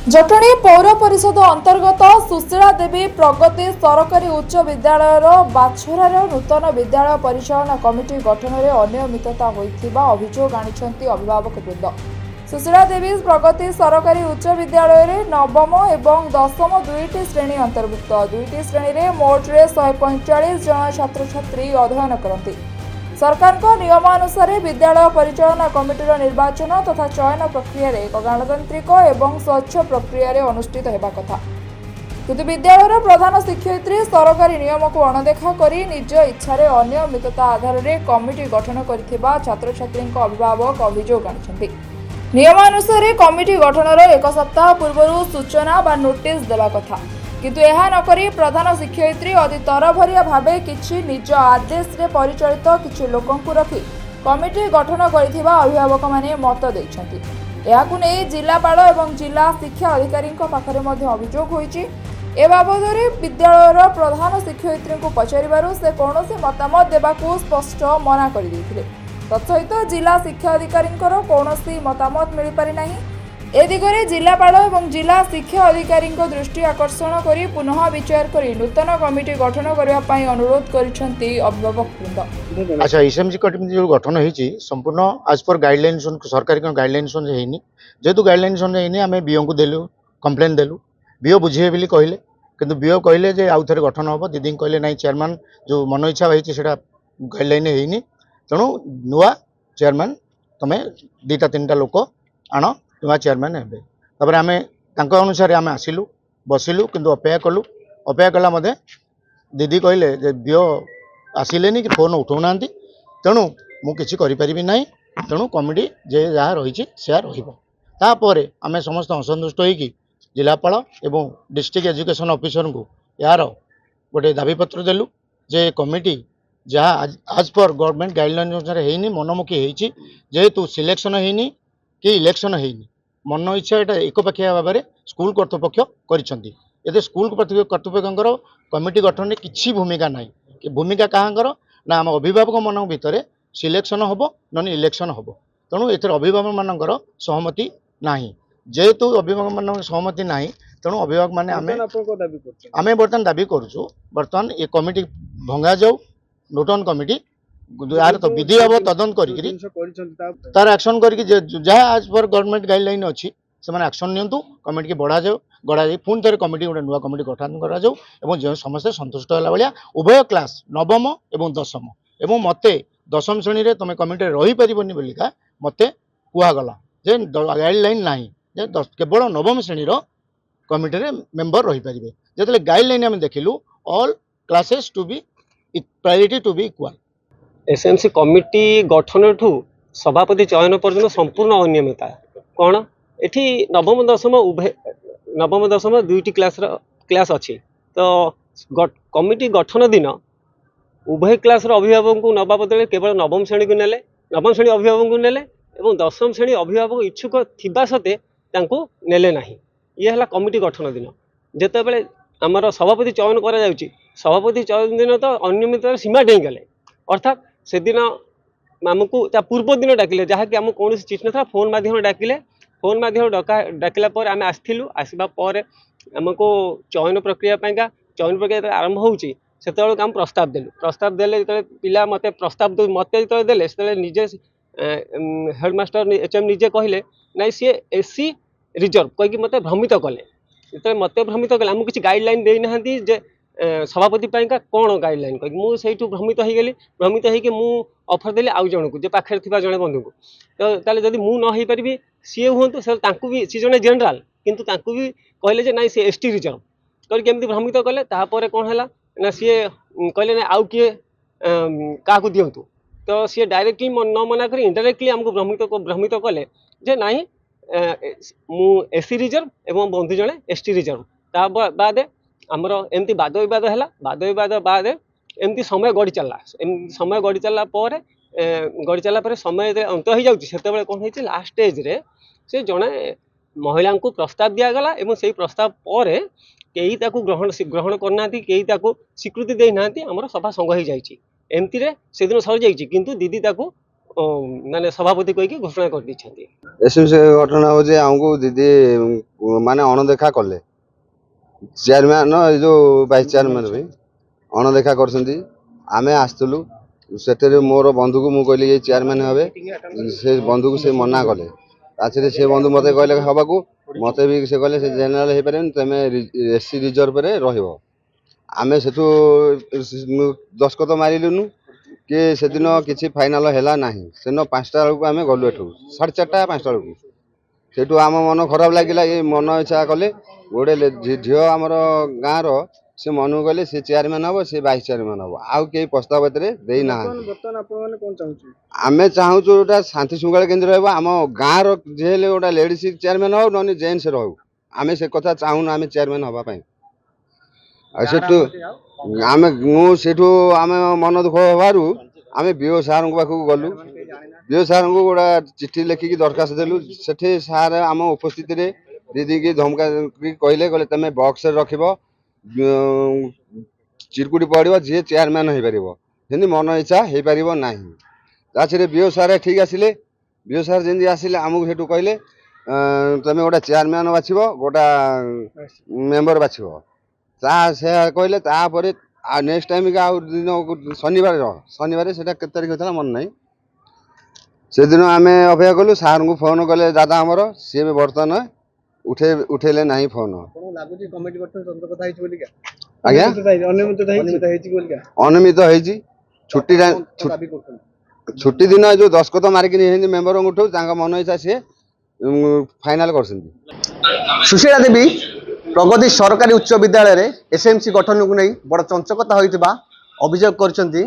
जटणी पौर परिषद अंतर्गत सुशीला देवी प्रगति सरकारी उच्च विद्यालयर बाछरार नूतन विद्यालय परिचालना कमिटी गठन में अनियमितता होइथिबा अभियोग आनिछंती अभिभावक वृंद। सुशीला देवी प्रगति सरकारी उच्च विद्यालय रे नवम एवं दशम दुईटी श्रेणी अंतर्भुक्त। दुईटी श्रेणी रे मोट 145 जन छात्र छात्री अध्ययन करती। सरकार नियमानुसार विद्यालय परिचालना कमिटीर निर्वाचन तथा चयन प्रक्रिया एक गणतांत्रिक एवं स्वच्छ प्रक्रिया अनुष्ठित होगा कथा, किंतु विद्यालय प्रधान शिक्षयित्री सरकारी नियम को अणदेखा करी निज इच्छा अनियमितता आधार में कमिटी गठन करथिबा छात्र छात्री अभिभावक अभियोग आनिछंती। नियमानुसार कमिटी गठनर एक सप्ताह पूर्व सूचना बा नोटिस देवा कथा, किंतु यह नकरी प्रधान शिक्षयित्री अति तरभरिया भावे किछि निज आदेश रे परिचालित किछि लोकंकु रखी कमिटी गठन करथिबा अभिभावक माने मत दैछंती। एहाकु नै जिलापाल एवं जिला शिक्षा अधिकारी पाखरे मध्ये अभियोग होईछि। ए बाबदरे विद्यालयर प्रधान शिक्षयित्री को पचारिबारु से कौनसी मतामत देबाकू स्पष्ट मना कर दैथिले। तत्सहित जिला शिक्षा अधिकारी कौनसी मतामत मिल पारि नाही। ए दिगरे जिलापाल एवं जिला शिक्षा अधिकारी दृष्टि आकर्षण करी पुनः विचार करी नूतन कमिटी गठन करबा पई अनुरोध करिसेंती अभिभावक वृंद। अच्छा, एसएमसी कमिटी जो गठन होईची संपूर्ण आज पर गाइडलाइंस सरकारी गाइडलाइंस हेनी, जेहेतु गाइडलाइंस हेनी आम बीओ को देलु, कंप्लेन देलु, बीओ बुझे बोली कहले, किंतु बीओ कहले जे आउ थे गठन हम। दीदी कहले ना चेयरमैन जो मन इच्छा होती से गाइडलाइन होनी, तेणु नुआ चेयरमैन तुम्हें दुटा तीन टा लोक आण नुआ चेयरमैन हे। तापर आम अनुसार आम आसिलु बसिलु, किंतु अपेक्षा कलु। अपेक्षा कला मधे दीदी कहले जे बीओ आसिलेनी कि फोन उठाऊना, तेणु मुझे करी ना, तेणु कमिटी जे जहाँ रही से रहीपर आम समस्त असंतुष्ट होगी जिलापाल एवं डिस्ट्रिक्ट एजुकेशन ऑफिसर को यार गोटे दाबीपत्र देलु जे कमिटी जहाँ आज पर गवर्नमेंट गाइडलाइन अनुसार होनी मनमुखी होती, जेहेतु सिलेक्शन होनी कि इलेक्शन होनी, मन इच्छा यहाँ एकपाखिया भाव में स्कूल कर्तृपक्ष कर स्कूल कर्तृपक्ष कमिटी गठन में किसी भूमिका ना। भूमिका कहाँकर ना आम अभिभावक मान भितर सिलेक्शन हम न इलेक्शन हम, तेणु ए अभिभावक मानकर सहमति ना। जेहेतु अभिभावक मान सहमति ना, तेणु अभिभावक मैंने आम बर्तमान दाबी करुचु बर्तमान ये कमिटी भंगा जाऊ, नूतन कमिटी यार तो विधि हम तदंत तार एक्शन करके जहाँ आज पर गवर्नमेंट गाइडलाइन अच्छी से एक्शन नियंतु, कमिटी की बढ़ा जाऊ, गढ़ा जा पुणी थे कमिटी गोटे नुआ कमिटी गठन करा जाऊ एवं जो समस्ते संतुष्ट होला भाया उभय क्लास नवम एवं दशम एवं मते दशम श्रेणी रे तुम कमिटी रही पारिबनी बोलिका मते कुआगला जे गाइडलाइन नाही, जे केवल नवम श्रेणी रो कमिटी रे मेंबर रही पारिबे। जेतले गाइडलाइन हम देखिलु all classes to be priority to be equal. SMC committee गठन ठू सभापति चयन पर्यटन संपूर्ण अनियमितता कौन एठी नवम दशम दुईटी क्लास अच्छी, तो कमिटी गठन दिन उभय क्लास अभिभावक को नवा बदले केवल नवम श्रेणी को नेले, नवम श्रेणी अभिभावक को नेले एवं दशम श्रेणी अभिभावक इच्छुक थिबा सत्वे तांको नेले नाही। ये है कमिटी गठन दिन जेतेबेले आमर सभापति चयन करा जाउची, सभापति चयन दिन तो अनियमित सीमा डेई गले, अर्थात से दिन आमको पूर्व दिन डाकिले जहाँकि आम कौन चिठी ना फोन मध्यम डाकिले, फोन मध्यम डाकिला आम आसलु, आसवा आमको चयन प्रक्रिया चयन प्रक्रिया आरंभ होची से आम प्रस्ताव देलु। प्रस्ताव देले जो पिला मते प्रस्ताव मत जो देले से निजे हेडमास्टर एचएम निजे कहले ना सी एससी रिजर्व कहीकि मत भ्रमित कले, जो मत भ्रमित कले आमको किसी गाइडलाइन देना जे सभापति कौन गाइडलाइन कह मुझे भ्रमित हो गली। भ्रमित होगी मु ऑफर देली आउ जन को जे पाखे थी जड़े बंधु को, तो ताले जदि मु न हो पारि सी हूँ भी सी जड़े जनराल किंतु भी कहले जे ना सी एसटी रिजर्व करके भ्रमित कले। तापर कौन है ना सी कहले ना आउ किए क्या दिंतु, तो सी डायरेक्टली न मना कर इनडायरेक्टली आमको भ्रमित कले जे ना मु एससी रिजर्व एवं बंधु जड़े एसटी रिजर्व। ता बाद आमर एमती वाद विवाद है, वाद विवाद बाद एमती समय गढ़ी चलला, समय गढ़ी चलला समय अंत हो जाऊँगी से कौन हो लास्ट स्टेज रे से जड़े महिला को प्रस्ताव दिगला और से प्रस्ताव पर कई ग्रहण करना, कई स्वीकृति देना, आमर सभा संग हो जाए एमती से दिन सरी जाइए, किंतु दीदी ताकू ମାନେ ସଭାପତି କହିକି ଘୋଷଣା କରିଦେଇଛନ୍ତି। ଏସବୁ ଘଟଣା ହଉଛି ଆମକୁ ଦିଦି ମାନେ ଅଣଦେଖା କଲେ ଚେୟାରମ୍ୟାନ ଏ ଯୋଉ ଭାଇସ୍ ଚେୟାରମ୍ୟାନ ବି ଅଣଦେଖା କରିଛନ୍ତି। ଆମେ ଆସିଥିଲୁ ସେଥିରେ ମୋର ବନ୍ଧୁକୁ ମୁଁ କହିଲି ଏ ଚେୟାରମ୍ୟାନ ହେବେ, ସେ ବନ୍ଧୁକୁ ସେ ମନା କଲେ। ତାଛରେ ସେ ବନ୍ଧୁ ମୋତେ କହିଲେ ହେବାକୁ, ମୋତେ ବି ସେ କହିଲେ ସେ ଜେନେରାଲ ହେଇପାରିବନି, ତମେ ଏସି ରିଜର୍ଭରେ ରହିବ। ଆମେ ସେଠୁ ଦସ୍ତଖତ ମାରିଲୁନୁ କି ସେଦିନ କିଛି ଫାଇନାଲ ହେଲା ନାହିଁ। ସେଦିନ 5ଟା ବେଳକୁ ଆମେ ଗଲୁ ଏଠୁ 4:30 5ଟା ବେଳକୁ। ସେଠୁ ଆମ ମନ ଖରାପ ଲାଗିଲା, ଏ ମନ ଇଚ୍ଛା କଲେ। ଗୋଟେ ଝିଅ ଆମର ଗାଁର ସେ ମନକୁ ଗଲେ ସେ ଚେୟାରମ୍ୟାନ ହବ, ସେ ଭାଇସ୍ ଚେୟାରମ୍ୟାନ ହବ, ଆଉ କେହି ପ୍ରସ୍ତାବ ଏଥିରେ ଦେଇନାହାନ୍ତି। ଆମେ ଚାହୁଁଛୁ ଗୋଟେ ଶାନ୍ତି ଶୃଙ୍ଖଳା କେନ୍ଦ୍ର ରହିବ, ଆମ ଗାଁର ଯିଏ ହେଲେ ଗୋଟେ ଲେଡିଜ ଚେୟାରମ୍ୟାନ ହଉ ନହେଲେ ଜେଣ୍ଟସ ରହୁ, ଆମେ ସେ କଥା ଚାହୁଁନୁ ଆମେ ଚେୟାରମ୍ୟାନ ହବା ପାଇଁ। ଆଉ ସେଠୁ ମୁଁ ସେଠୁ ଆମେ ମନ ଦୁଃଖ ହେବାରୁ ଆମେ ବିଓ ସାର୍ଙ୍କ ପାଖକୁ ଗଲୁ। ବିଓ ସାର୍ଙ୍କୁ ଗୋଟେ ଚିଠି ଲେଖିକି ଦରଖାସ୍ତ ଦେଲୁ। ସେଠି ସାର୍ ଆମ ଉପସ୍ଥିତିରେ ଦିଦିକି ଧମକା କହିଲେ ତମେ ବକ୍ସରେ ରଖିବ, ଚିରକୁଟି ପଡ଼ିବ, ଯିଏ ଚେୟାରମ୍ୟାନ ହେଇପାରିବ, ସେମିତି ମନ ଇଚ୍ଛା ହେଇପାରିବ ନାହିଁ। ତାଛରେ ବିଓ ସାର୍ ଠିକ୍ ଆସିଲେ। ବିଓ ସାର୍ ଯେମିତି ଆସିଲେ ଆମକୁ ସେଠୁ କହିଲେ ତମେ ଗୋଟେ ଚେୟାରମ୍ୟାନ ବାଛିବ, ଗୋଟେ ମେମ୍ବର ବାଛିବ। ସେ କହିଲେ। ତାପରେ ନେକ୍ସଟ ଟାଇମ୍ ଆଉ ଦିନ ଶନିବାର ସେଟା କେତେ ତାରିଖ ହେଇଥିଲା ମନେ ନାହିଁ। ସେଦିନ ଆମେ ଅପେକ୍ଷା କଲୁ, ସାର୍ଙ୍କୁ ଫୋନ କଲେ ଦାଦା ଆମର, ସିଏ ବି ବର୍ତ୍ତମାନ ଉଠେଇଲେ ନାହିଁ ଫୋନ। ଆଜ୍ଞା ଅନିୟମିତ ହେଇଛି। ଛୁଟି ଦିନ ଯୋଉ ଦସ୍ତଖତ ମାରିକି ମେମ୍ବରଙ୍କୁ ଉଠଉ, ତାଙ୍କ ମନ ଇଚ୍ଛା ସିଏ ଫାଇନାଲ କରିଛନ୍ତି। ସୁଶୀଳା ଦେବୀ ପ୍ରଗତି ସରକାରୀ ଉଚ୍ଚ ବିଦ୍ୟାଳୟରେ ଏସ୍ଏମ୍ସି ଗଠନକୁ ନେଇ ବଡ଼ ଚଞ୍ଚକତା ହୋଇଥିବା ଅଭିଯୋଗ କରିଛନ୍ତି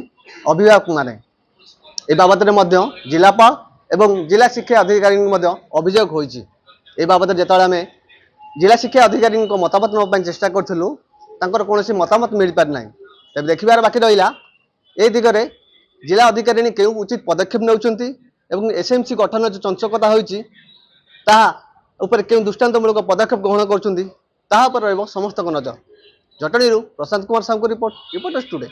ଅଭିଭାବକମାନେ। ଏ ବାବଦରେ ମଧ୍ୟ ଜିଲ୍ଲାପାଳ ଏବଂ ଜିଲ୍ଲା ଶିକ୍ଷା ଅଧିକାରୀଙ୍କୁ ମଧ୍ୟ ଅଭିଯୋଗ ହୋଇଛି। ଏ ବାବଦରେ ଯେତେବେଳେ ଆମେ ଜିଲ୍ଲା ଶିକ୍ଷା ଅଧିକାରୀଙ୍କ ମତାମତ ନେବା ପାଇଁ ଚେଷ୍ଟା କରିଥିଲୁ, ତାଙ୍କର କୌଣସି ମତାମତ ମିଳିପାରି ନାହିଁ। ତେବେ ଦେଖିବାର ବାକି ରହିଲା ଏ ଦିଗରେ ଜିଲ୍ଲା ଅଧିକାରୀ କେଉଁ ଉଚିତ ପଦକ୍ଷେପ ନେଉଛନ୍ତି ଏବଂ ଏସ୍ଏମ୍ସି ଗଠନର ଯେଉଁ ଚଞ୍ଚକତା ହୋଇଛି ତାହା ଉପରେ କେଉଁ ଦୃଷ୍ଟାନ୍ତମୂଳକ ପଦକ୍ଷେପ ଗ୍ରହଣ କରୁଛନ୍ତି, ତାହା ଉପରେ ରହିବ ସମସ୍ତଙ୍କ ନଜର। ଜଟଣୀରୁ ପ୍ରଶାନ୍ତ କୁମାର ସାହୁଙ୍କ ରିପୋର୍ଟ, ରିପୋର୍ଟର୍ସ ଟୁଡେ।